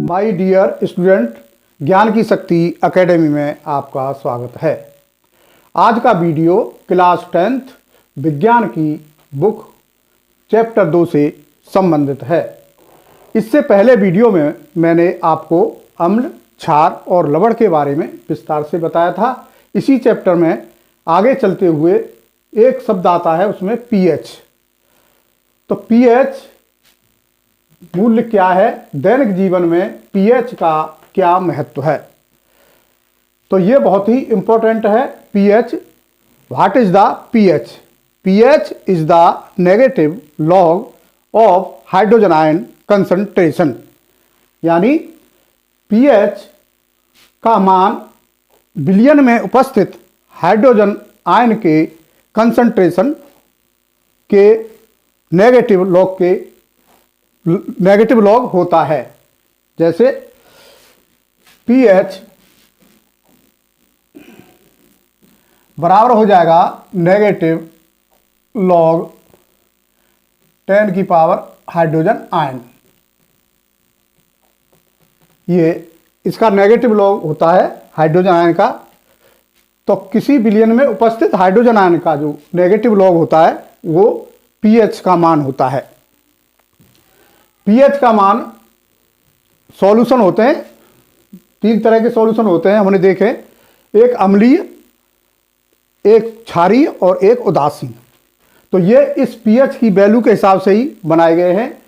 My dear student, ज्ञान की शक्ति एकेडमी में आपका स्वागत है। आज का वीडियो क्लास 10th विज्ञान की बुक चैप्टर 2 से संबंधित है। इससे पहले वीडियो में मैंने आपको अम्ल, क्षार और लवण के बारे में विस्तार से बताया था। इसी चैप्टर में आगे चलते हुए एक शब्द आता है, उसमें पीएच। तो पीएच मूल्य क्या है, दैनिक जीवन में पीएच का क्या महत्व है, तो ये बहुत ही इंपॉर्टेंट है। PH, what is the pH? PH is the negative log of hydrogen ion concentration. यानी पीएच का मान बिलियन में उपस्थित हाइड्रोजन आयन के कंसंट्रेशन के नेगेटिव लॉग होता है। जैसे पीएच बराबर हो जाएगा नेगेटिव लॉग 10 की पावर हाइड्रोजन आयन। ये इसका नेगेटिव लॉग होता है हाइड्रोजन आयन का। तो किसी बिलियन में उपस्थित हाइड्रोजन आयन का जो नेगेटिव लॉग होता है वो पीएच का मान होता है। पीएच का मान सॉल्यूशन होते हैं, 3 तरह के सॉल्यूशन होते हैं हमने देखे, एक अम्लीय, एक क्षारीय और एक उदासीन। तो ये इस पीएच की वैल्यू के हिसाब से ही बनाए गए हैं।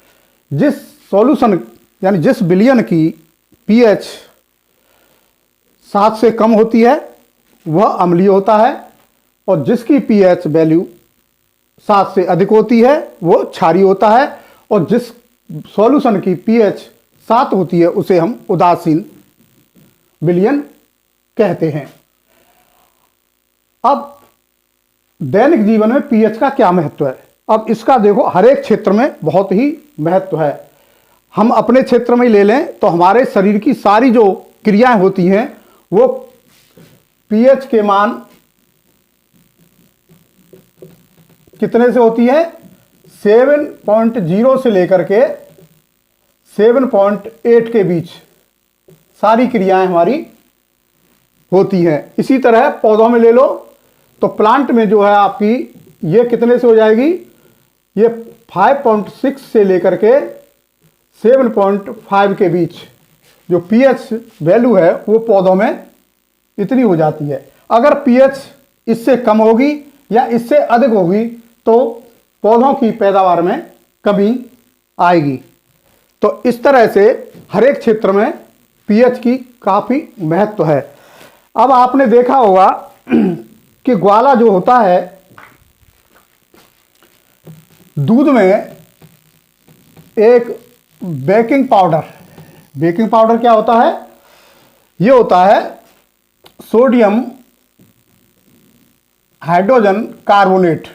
जिस सॉल्यूशन यानी जिस बिलियन की पीएच 7 से कम होती है वह अम्लीय होता है, और जिसकी पीएच वैल्यू 7 से अधिक होती है वो क्षारीय होता है, और जिस सॉल्यूशन की पीएच 7 होती है उसे हम उदासीन बिलियन कहते हैं। अब दैनिक जीवन में पीएच का क्या महत्व है? अब इसका देखो, हर एक क्षेत्र में बहुत ही महत्व है। हम अपने क्षेत्र में ही ले लें तो हमारे शरीर की सारी जो क्रियाएं होती हैं वो पीएच के मान कितने से होती है? 7.0 से लेकर के 7.8 के बीच सारी क्रियाएं हमारी होती हैं। इसी तरह पौधों में ले लो तो प्लांट में जो है आपकी ये कितने से हो जाएगी? ये 5.6 से लेकर के 7.5 के बीच जो पीएच वैल्यू है वो पौधों में इतनी हो जाती है। अगर पीएच इससे कम होगी या इससे अधिक होगी तो पौधों की पैदावार में कमी आएगी। तो इस तरह से हर एक क्षेत्र में पीएच की काफ़ी महत्व है। अब आपने देखा होगा कि ग्वाला जो होता है, दूध में एक बेकिंग पाउडर क्या होता है? ये होता है sodium hydrogen carbonate.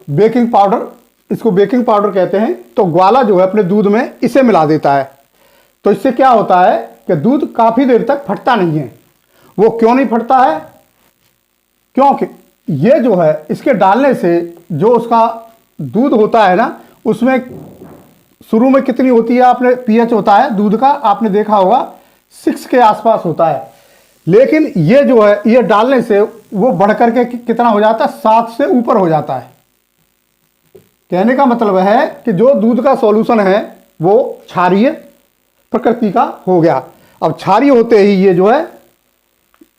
Baking powder, इसको बेकिंग पाउडर कहते हैं। तो ग्वाला जो है अपने दूध में इसे मिला देता है। तो इससे क्या होता है कि दूध काफ़ी देर तक फटता नहीं है। वो क्यों नहीं फटता है? क्योंकि ये जो है इसके डालने से जो उसका दूध होता है ना, उसमें शुरू में कितनी होती है, आपने पीएच होता है दूध का, आपने देखा होगा 6 के आसपास होता है। लेकिन ये जो है ये डालने से वो बढ़ करके कितना हो जाता है? 7 से ऊपर हो जाता है। कहने का मतलब है कि जो दूध का सॉल्यूशन है वो क्षारीय प्रकृति का हो गया। अब क्षारीय होते ही ये जो है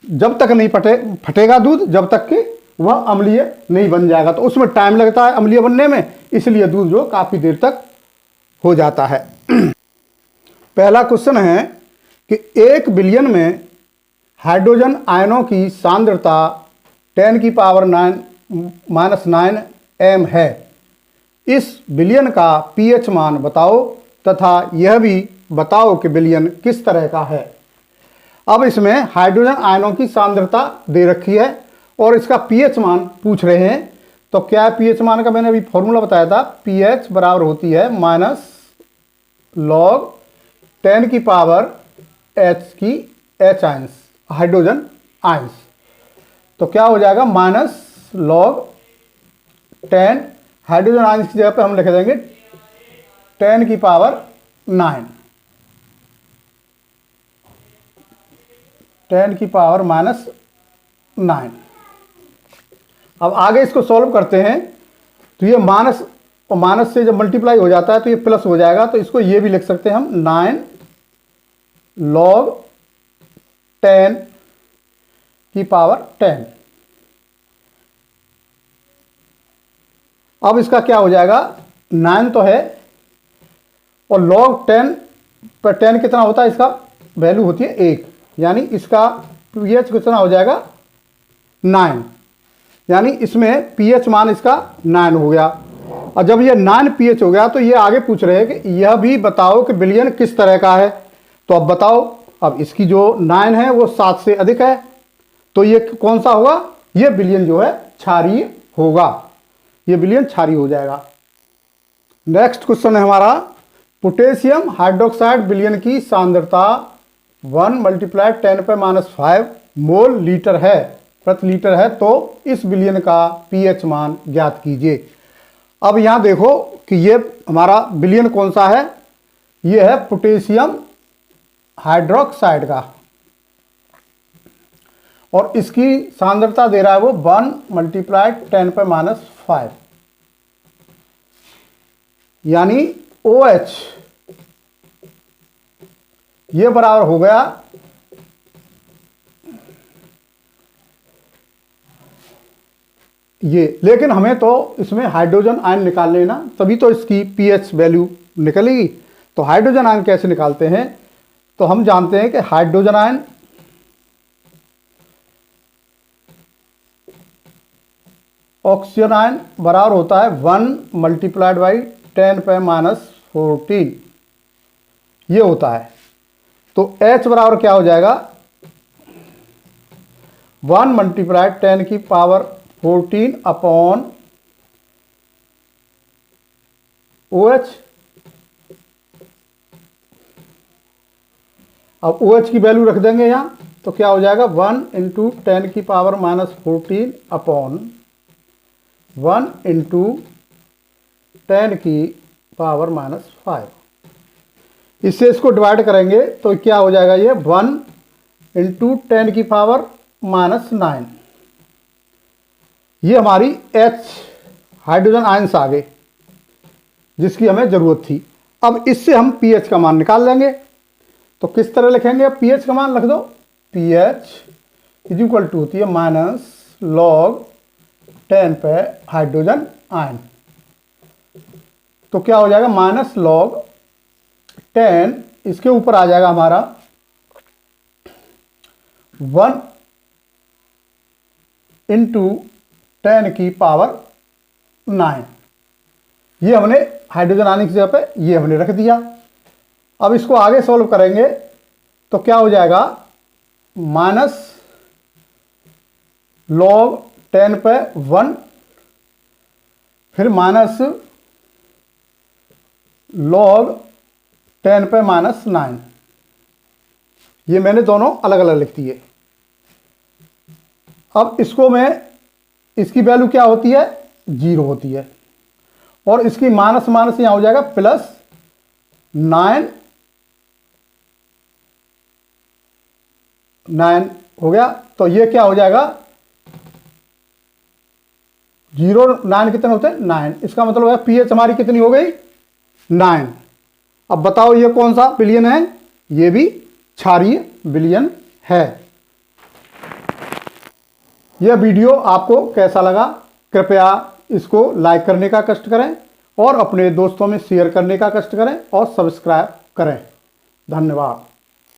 जब तक नहीं फटेगा दूध, जब तक कि वह अम्लीय नहीं बन जाएगा। तो उसमें टाइम लगता है अम्लीय बनने में, इसलिए दूध जो काफ़ी देर तक हो जाता है। पहला क्वेश्चन है कि 1 बिलियन में हाइड्रोजन आयनों की सांद्रता 10 की पावर 9 m है। इस बिलियन का पीएच मान बताओ तथा यह भी बताओ कि बिलियन किस तरह का है। अब इसमें हाइड्रोजन आयनों की सांद्रता दे रखी है और इसका पीएच मान पूछ रहे हैं। तो क्या है पीएच मान का? मैंने अभी फॉर्मूला बताया था। पीएच बराबर होती है -log 10 की पावर h की h आयंस, हाइड्रोजन आयंस। तो क्या हो जाएगा? -log 10 हाइड्रोजन आयंस की जगह पे हम लिख देंगे 10 की पावर 9। 10 की पावर -9। अब आगे इसको सॉल्व करते हैं, तो ये माइनस और माइनस से जब मल्टीप्लाई हो जाता है तो ये प्लस हो जाएगा, तो इसको ये भी लिख सकते हैं हम 9 log 10 की पावर 10। अब इसका क्या हो जाएगा, 9 तो है और log 10 पर 10 कितना होता है, इसका वैल्यू होती है 1, यानी इसका pH कितना हो जाएगा 9, यानी इसमें pH मान इसका 9 हो गया। और जब ये 9 pH हो गया तो ये आगे पूछ रहे हैं कि यह भी बताओ कि विलयन किस तरह का है। तो अब बताओ, अब इसकी जो 9 है वो 7 से अधिक है, तो ये कौन सा होगा, ये विलयन जो है क्षारीय होगा, ये विलयन क्षारीय हो जाएगा। नेक्स्ट क्वेश्चन है हमारा, पोटेशियम हाइड्रोक्साइड विलयन की सांद्रता 1 × 10⁻⁵ मोल लीटर है, प्रति लीटर है, तो इस विलयन का pH मान ज्ञात कीजिए। अब यहां देखो कि ये हमारा विलयन कौन सा है, ये है पोटेशियम हाइड्रोक्साइड का, और इसकी सांद्रता दे रहा है वो 1 × 10⁻⁵, यानी OH ये बराबर हो गया ये। लेकिन हमें तो इसमें हाइड्रोजन आयन निकालने हैं ना, तभी तो इसकी pH वैल्यू निकलेगी। तो हाइड्रोजन आयन कैसे निकालते हैं, तो हम जानते हैं कि हाइड्रोजन आयन ऑक्सीजन आयन बराबर होता है 1 × 10⁻⁴, ये होता है। तो H बराबर क्या हो जाएगा, 1 × 10 की पावर 14 अपॉन OH। अब OH की वैल्यू रख देंगे यहां, तो क्या हो जाएगा 1 × 10 की पावर -14 अपॉन 1 × 10 की पावर -5। इससे इसको डिवाइड करेंगे तो क्या हो जाएगा, ये 1 × 10 की पावर -9। ये हमारी H हाइड्रोजन आयंस आ गए जिसकी हमें जरूरत थी। अब इससे हम pH का मान निकाल लेंगे। तो किस तरह लिखेंगे, pH का मान लिख दो, pH = होती है -log 10 पे हाइड्रोजन आयन। तो क्या हो जाएगा, -log 10, इसके ऊपर आ जाएगा हमारा 1 × 10 की पावर 9। ये हमने हाइड्रोजन आने की जगह पे ये हमने रख दिया। अब इसको आगे सॉल्व करेंगे तो क्या हो जाएगा, -log 10 पे 1, फिर -log 10 पे -9। ये मैंने दोनों अलग अलग लिख दिए। अब इसको मैं, इसकी वैल्यू क्या होती है, 0 होती है, और इसकी माइनस माइनस यहां हो जाएगा +9 हो गया। तो ये क्या हो जाएगा, 0 9 कितने होते हैं, 9। इसका मतलब है pH हमारी कितनी हो गई, 9। अब बताओ ये कौन सा विलयन है, ये भी क्षारीय विलयन है। यह वीडियो आपको कैसा लगा, कृपया इसको लाइक करने का कष्ट करें और अपने दोस्तों में शेयर करने का कष्ट करें और सब्सक्राइब करें। धन्यवाद।